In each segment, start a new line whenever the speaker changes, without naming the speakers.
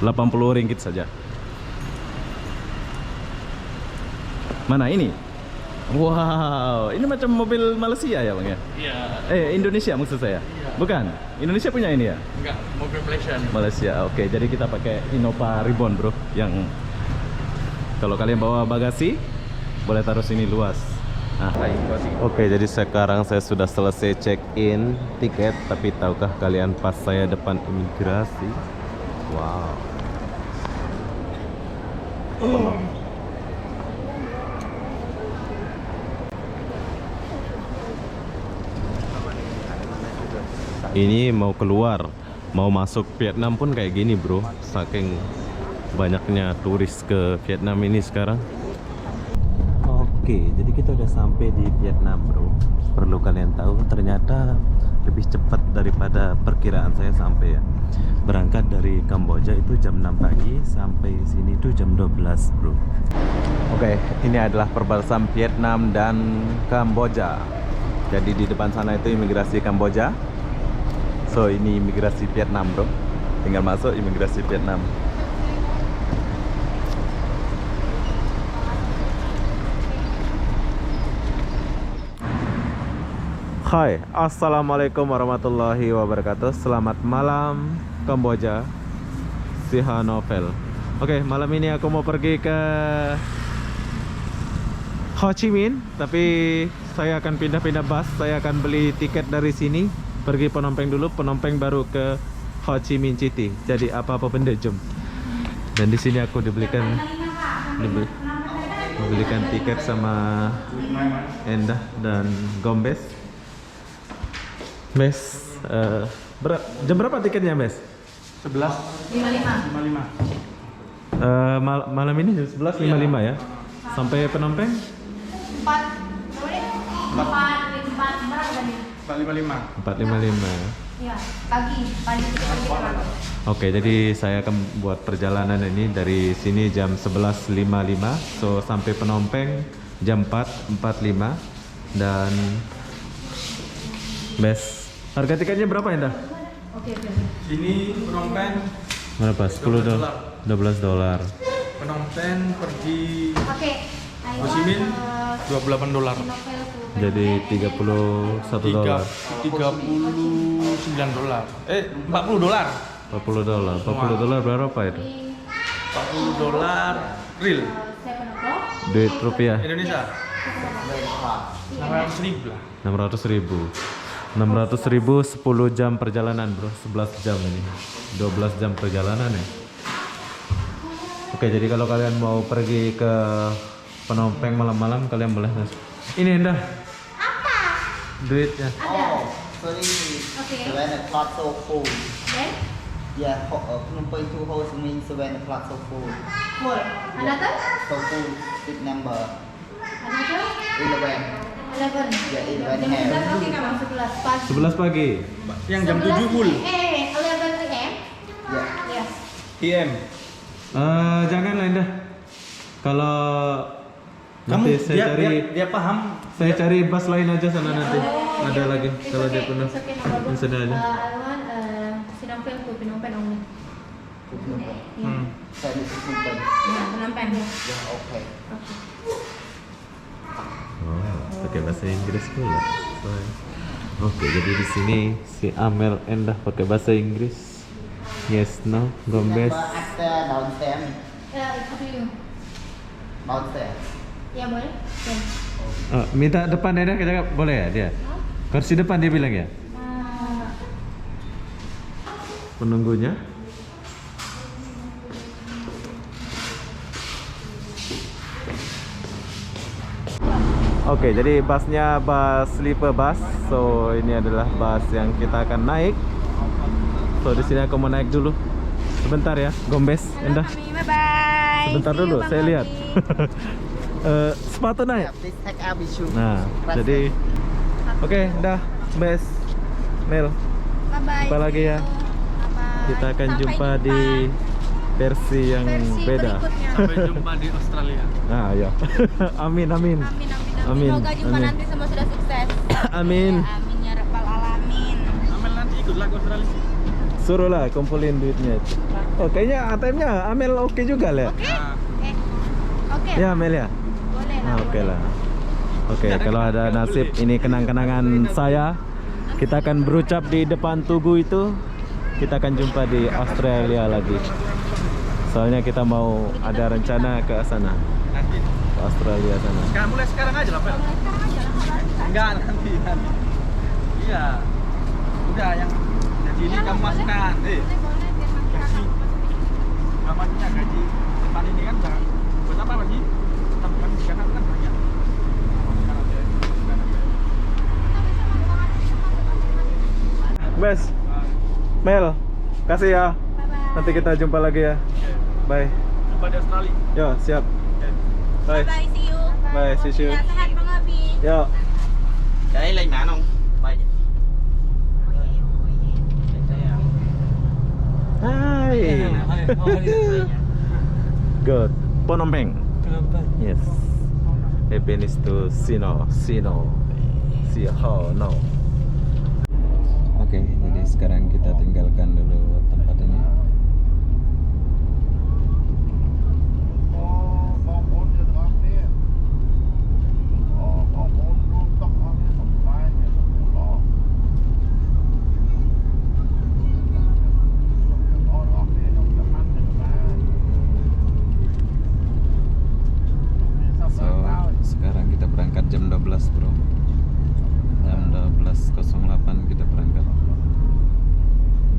80 ringgit saja. Mana ini? Wow, ini macam mobil Malaysia ya bang ya?
Iya.
Indonesia maksud saya?
Iya.
Bukan? Indonesia punya ini ya?
Enggak, mobil Malaysia nih.
Malaysia, oke. Jadi kita pakai Innova Reborn bro. Yang kalau kalian bawa bagasi, boleh taruh sini luas. Nah, oke, jadi sekarang saya sudah selesai check-in tiket. Tapi tahukah kalian pas saya depan imigrasi? Wow. Ini mau keluar, mau masuk Vietnam pun kayak gini bro. Saking banyaknya turis ke Vietnam ini sekarang. Oke, jadi kita udah sampai di Vietnam bro. Perlu kalian tahu, ternyata lebih cepat daripada perkiraan saya sampai ya. Berangkat dari Kamboja itu jam 6 pagi, sampai sini tuh jam 12 bro. Oke, ini adalah perbatasan Vietnam dan Kamboja. Jadi di depan sana itu imigrasi Kamboja. So ini imigrasi Vietnam bro. Tinggal masuk imigrasi Vietnam. Hai, assalamualaikum warahmatullahi wabarakatuh. Selamat malam Kamboja, Sihanoukville. Oke, malam ini aku mau pergi ke Ho Chi Minh, tapi saya akan pindah-pindah bus. Saya akan beli tiket dari sini, pergi Phnom Penh dulu, Phnom Penh baru ke Ho Chi Minh City. Jadi apa-apa benda jom. Dan di sini aku dibelikan tiket sama Endah dan Gombes. Mes, jam berapa tiketnya Mes?
11.55.
Malam ini jam 11.55 ya. Sampai Phnom Penh?
4.55.
4.55.
Iya, pagi kan.
Oke, jadi saya akan buat perjalanan ini dari sini jam 11.55. So sampai Phnom Penh jam 4.45. Dan Mes, harga tiketnya berapa Endah?
Oke.
Sini Phnom Penh
Berapa? 10 dolar. 12 dolar.
Phnom Penh pergi
Oke.
Ho Chi Minh 28 dolar.
Jadi 31 dolar.
39 dolar. 40 dolar.
40 dolar. 40 dolar berapa itu?
40 dolar real
Duit rupiah.
Indonesia. 600.000 lah.
600.000. 600.000 10 jam perjalanan bro. 11 jam ini. 12 jam perjalanan ya. Oke, jadi kalau kalian mau pergi ke Phnom Penh malam-malam, kalian boleh. Ini Endah.
Apa?
Duitnya.
Ada.
Sorry,
Okay.
7 o'clock so full.
Then
Yeah, Phnom Penh to Ho Chi Minh 7 o'clock so full.
full. Another?
So full, big number.
Another?
11.
11.
Ya, 11
Jam
AM.
11 pagi kan 11 pagi.
11 pagi.
Yang jam 7 full.
11 AM?
Yeah.
Yes.
PM.
Janganlah Endah. Kalau
Kamu
nanti saya cari
dia paham.
saya cari bus lain aja sana nanti. Ada lagi
It's
kalau dia
okay,
penuh.
it's okay, no problem.
Ini sudah aja.
I want Sinovel to Phnom Penh only.
To Phnom Penh.
Yeah.
Saya di Phnom Penh.
Nah, Phnom Penh ya.
Ya, oke.
Okay.
Oh, pakai bahasa Inggris pula. Oke, jadi di sini si Amel Endah pakai bahasa Inggris. Yes, no, Gombes.
Number upstairs, downstairs.
It's up to you.
Downstairs.
Ya boleh. Okay.
Minta depan Endah kita boleh ya dia. Kursi depan dia bilang ya. Penunggunya. Oke, jadi busnya bus sleeper bus. So ini adalah bus yang kita akan naik. So di sini aku mau naik dulu. Sebentar ya, Gombes, Endah.
Bye bye.
Sebentar dulu, saya lihat. Sepatu naik.
Yeah, please take out with you.
Nah, jadi oke, dah, Gombes, Mel.
Bye bye.
Jumpa lagi ya. Kita akan jumpa di versi yang beda.
Sampai jumpa di Australia.
Nah, ya. Amin, amin. Amin.
Semoga jumpa
Amin.
nanti semua sudah sukses.
Amin.
Ya, amin ya rabbal alamin.
Amel nanti ikutlah ke Australia.
Suruhlah kumpulin duitnya. Oh, kayaknya ATM-nya Amel oke juga, Le.
Oke? Oke.
Ya, Amel ya.
Boleh lah.
Ah, oke
boleh.
lah. Oke, kalau ada nasib ini kenang-kenangan saya, kita akan berucap di depan Tugu itu. Kita akan jumpa di Australia lagi. Soalnya kita mau ada rencana ke sana,
Nanti.
ke Australia sana.
Sekarang mulai sekarang aja lah, Pel.
Mulai sekarang aja lah. Kan?
Enggak, nanti. Iya. Udah yang jadi ini
Ya,
kamu
boleh.
masukkan.
Boleh, boleh. Biar nanti kakak masukin.
Namanya gaji depan ini kan udah buat apa lagi? Tambahkan sekarang kan banyak. Masukkan aja. Masukkan aja.
Bes, Mel, kasih ya.
Bye-bye.
Nanti kita jumpa lagi ya. Bye.
Jumpa di Australia.
Yo, siap. Bye.
Bye-bye, see you.
Bye, see you.
Sehat Bang Abi.
Yo.
Cái lên mạng không? Bay.
Hai. Good. Phnom Penh. Yes. Happiness to Sino. No. Oke, jadi sekarang kita tinggalkan dulu tempat ini. So, sekarang kita berangkat jam 12, bro. Jam 12.08 kita berangkat.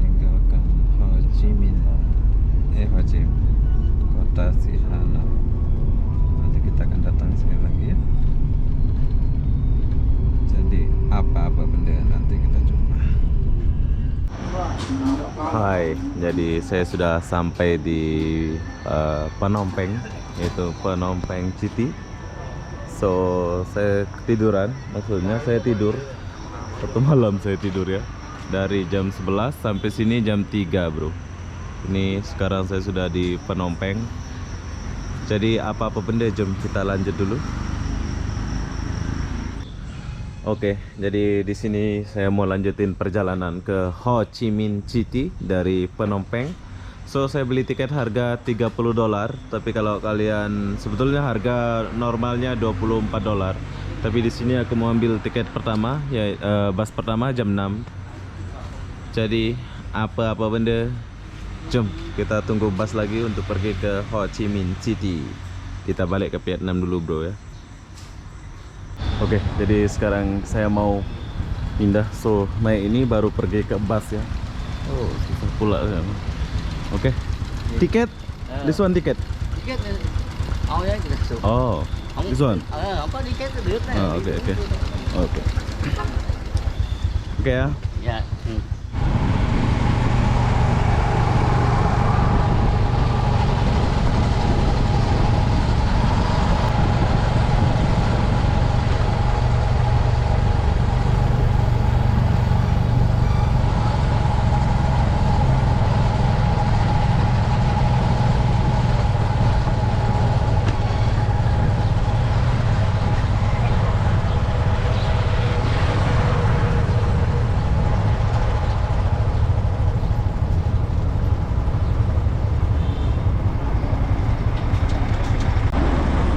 Meninggalkan Ho Chi Minh. Ho Chi Minh. Kota Sihanouk. Nanti kita akan datang sini lagi ya. Jadi apa-apa benda nanti kita jumpa. Hai, jadi saya sudah sampai di Phnom Penh, yaitu Phnom Penh City. So saya ketiduran, maksudnya saya tidur satu malam, saya tidur ya, dari jam 11 sampai sini jam 3, bro. Ini sekarang saya sudah di Phnom Penh. Jadi apa-apa benda, jom kita lanjut dulu. Oke, jadi di sini saya mau lanjutin perjalanan ke Ho Chi Minh City dari Phnom Penh. So saya beli tiket harga $30, tapi kalau kalian sebetulnya harga normalnya $24. Tapi di sini aku mau ambil tiket pertama, ya bus pertama jam 6. Jadi apa-apa benda, jom kita tunggu bus lagi untuk pergi ke Ho Chi Minh City. Kita balik ke Vietnam dulu, bro ya. Oke, jadi sekarang saya mau pindah, so naik ini baru pergi ke bus ya. Oh, susah pula kan. Oke, tiket, this one tiket.
Tiket oh ya kita suruh.
Oh, this one.
Apa tiket itu được này.
Oh, oke. Oke ya.
Dạ.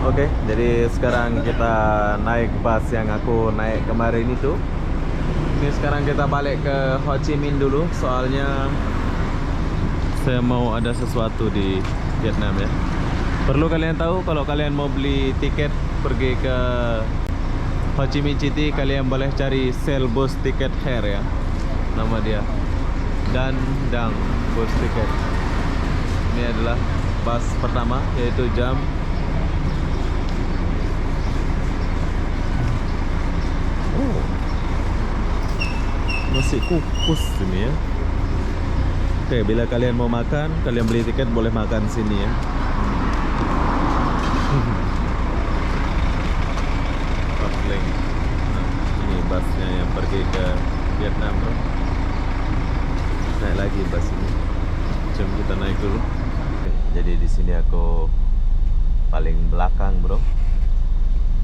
Oke, jadi sekarang kita naik bus yang aku naik kemarin itu. Ini sekarang kita balik ke Ho Chi Minh dulu, soalnya saya mau ada sesuatu di Vietnam ya. Perlu kalian tahu, kalau kalian mau beli tiket pergi ke Ho Chi Minh City, kalian boleh cari Sale Bus Ticket Here ya, nama dia. Dan Dang Bus Ticket. Ini adalah bus pertama, yaitu jam masih kukus ini ya. Oke, bila kalian mau makan, kalian beli tiket boleh makan sini ya. Link. Nah, ini busnya yang pergi ke Vietnam, bro. Naik lagi bus ini. Jom kita naik dulu. Oke, jadi di sini aku paling belakang, bro.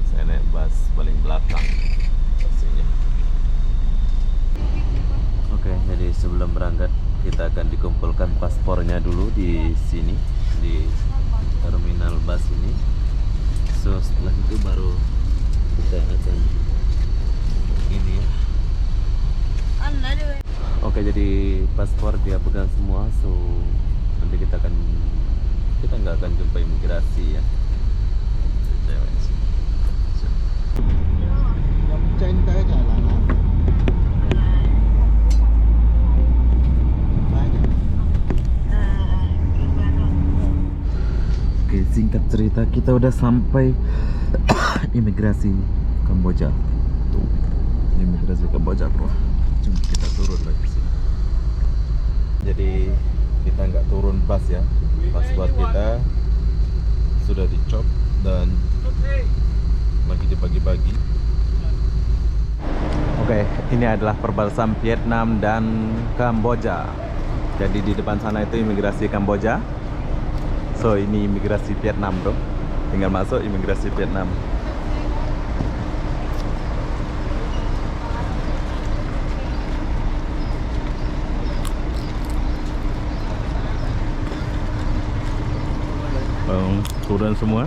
Saya naik bus paling belakang pastinya. Oke, jadi sebelum berangkat kita akan dikumpulkan paspornya dulu di sini, di terminal bus ini. So setelah itu baru kita akan ini ya. Oke, jadi paspor dia pegang semua. So nanti kita nggak akan jumpa imigrasi ya.
Trên tới trời là
Oke, singkat cerita kita udah sampai imigrasi Kamboja. Tuh, imigrasi Kamboja bro. Cuma kita turun lagi sini. Jadi kita nggak turun bus ya. Paspor kita sudah dicop dan lagi dibagi-bagi. Oke, ini adalah perbatasan Vietnam dan Kamboja. Jadi di depan sana itu imigrasi Kamboja. So ini imigrasi Vietnam bro. Tinggal masuk imigrasi Vietnam. Turun semua.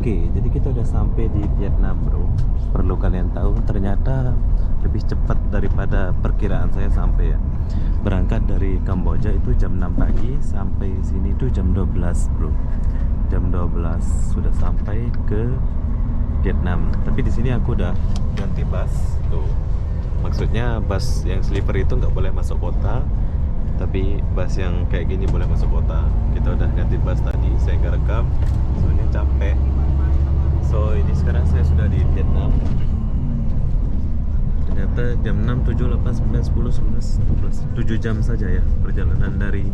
Oke, jadi kita udah sampai di Vietnam bro. Perlu kalian tahu, ternyata lebih cepat daripada perkiraan saya sampai ya. Berangkat dari Kamboja itu jam 6 pagi, sampai sini itu jam 12 bro. Jam 12 sudah sampai ke Vietnam. Tapi di sini aku udah ganti bus tuh. Maksudnya bus yang sleeper itu nggak boleh masuk kota, tapi bus yang kayak gini boleh masuk kota. Kita udah ganti bus tadi, saya nggak rekam soalnya capek. So ini sekarang saya sudah di Vietnam. Ternyata jam 6, 7, 8, 9, 10, 11, 12 7 jam saja ya perjalanan dari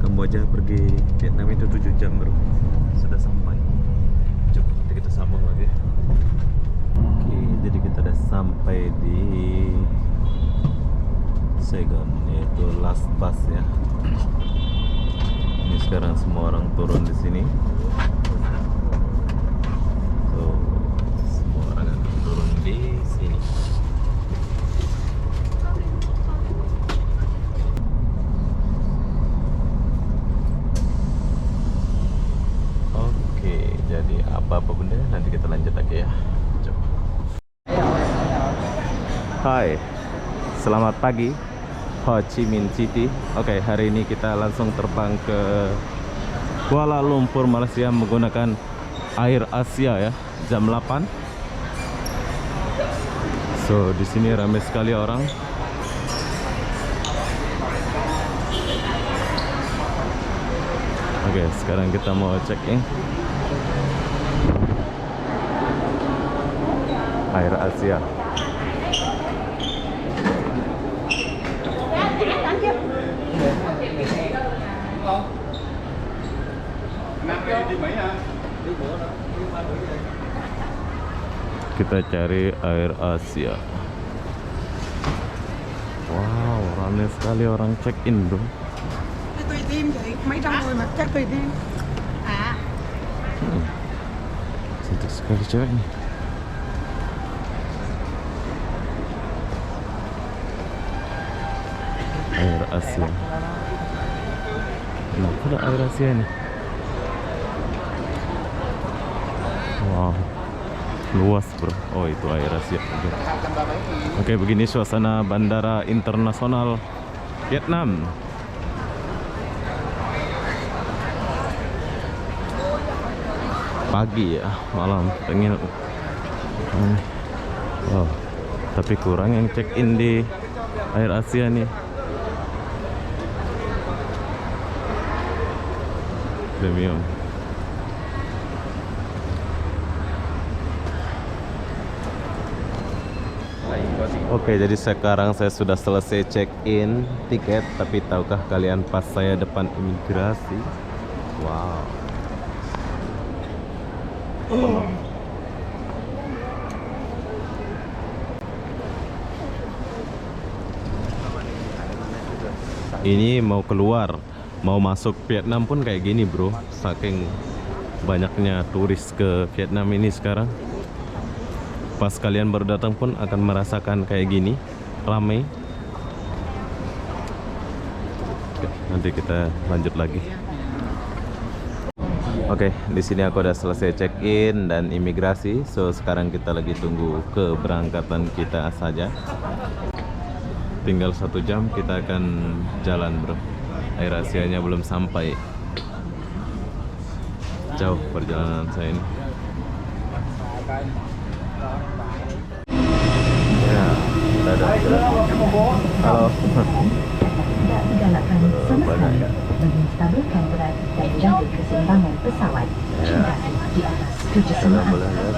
Kamboja pergi Vietnam itu 7 jam bro. Sudah sampai. Coba nanti kita sambung lagi. Oke, jadi kita udah sampai di Saigon, yaitu last bus ya. Ini sekarang semua orang turun di sini. So, semua orang akan turun di sini. Oke, jadi apa-apa benda nanti kita lanjut lagi ya. Coba. Hai, selamat pagi Ho Chi Minh City. Oke, hari ini kita langsung terbang ke Kuala Lumpur, Malaysia menggunakan Air Asia ya, jam 8. So, di sini ramai sekali orang. Oke, sekarang kita mau check in Air Asia. Kita cari Air Asia. Wow, ramai sekali orang check in bro.
Tùy team chị, mấy trăm người mà chắc tùy team.
Cantik sekali cewek nih. Air Asia. Nah, ada Air Asia nih. Wow, luas bro. Oh, itu Air Asia. Oke, begini suasana Bandara Internasional Vietnam. Pagi ya, malam pengen. Oh, tapi kurang yang check in di Air Asia nih. Premium. Oke, jadi sekarang saya sudah selesai check-in tiket, tapi tahukah kalian pas saya depan imigrasi, wow, ini mau keluar, mau masuk Vietnam pun kayak gini bro, saking banyaknya turis ke Vietnam ini sekarang. Pas kalian baru datang pun akan merasakan kayak gini, ramai. Oke, nanti kita lanjut lagi. Oke, di sini aku udah selesai check-in dan imigrasi. So sekarang kita lagi tunggu keberangkatan kita saja. Tinggal 1 jam kita akan jalan bro. Air rahasianya belum sampai. Jauh perjalanan saya ini. Ya, dadah. Halo.
Tidak digalakkan sama sekali menstabilkan berat dan jaga keseimbangan pesawat hingga di atas kejesamaan.
Boleh lihat.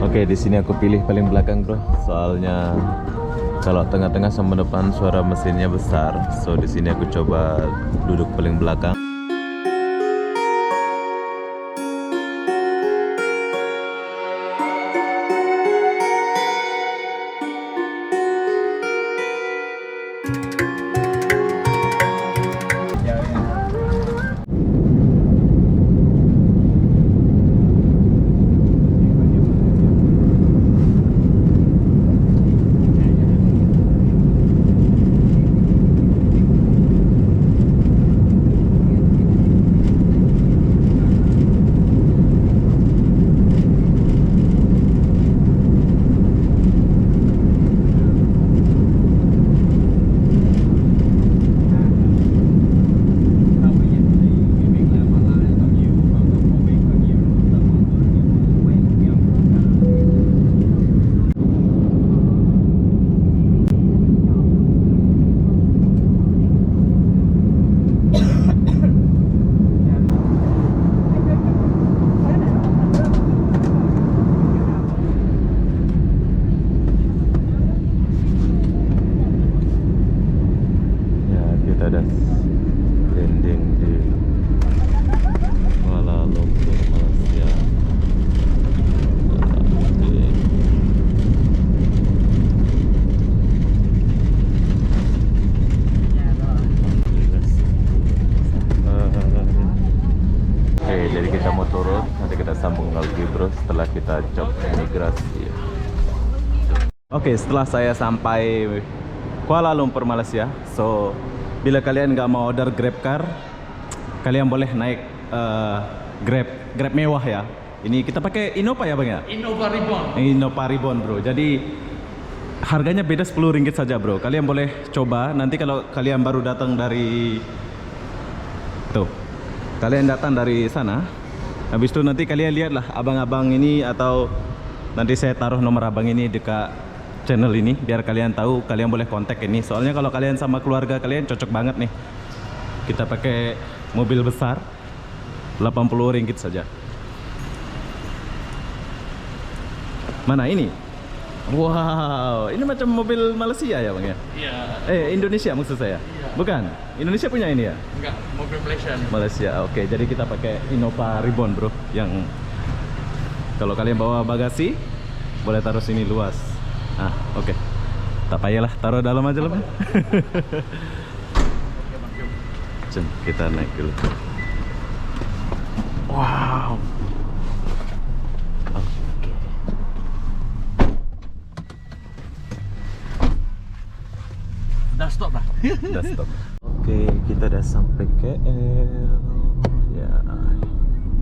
Oke, di sini aku pilih paling belakang bro, soalnya kalau tengah-tengah sama depan suara mesinnya besar. So di sini aku coba duduk paling belakang. Ada landing di Kuala Lumpur, Malaysia. Oke, jadi kita mau turun, nanti kita sambung lagi bro setelah kita cek imigrasi. Oke, setelah saya sampai Kuala Lumpur, Malaysia. So bila kalian nggak mau order Grab car, kalian boleh naik Grab mewah ya. Ini kita pakai Innova ya bang ya? Innova Ribbon bro. Jadi harganya beda 10 ringgit saja bro. Kalian boleh coba. Nanti kalau kalian baru datang dari kalian datang dari sana, habis itu nanti kalian lihatlah abang-abang ini, atau nanti saya taruh nomor abang ini dekat channel ini biar kalian tahu, kalian boleh kontak ini. Soalnya kalau kalian sama keluarga kalian cocok banget nih. Kita pakai mobil besar 80 ringgit saja. Mana ini? Wow, ini macam mobil Malaysia ya bang ya? Iya. Indonesia maksud saya. Iya. Bukan? Indonesia punya ini ya?
Enggak, mobil Malaysia.
Malaysia. Oke, jadi kita pakai Innova Ribbon bro, yang kalau kalian bawa bagasi boleh taruh sini luas. Oke. Tak payahlah, taruh dalam aja lah. Jom, kita naik dulu. Wow. Oke.
Udah stop lah.
Udah stop. Oke, kita udah sampai KL. Ya,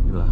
inilah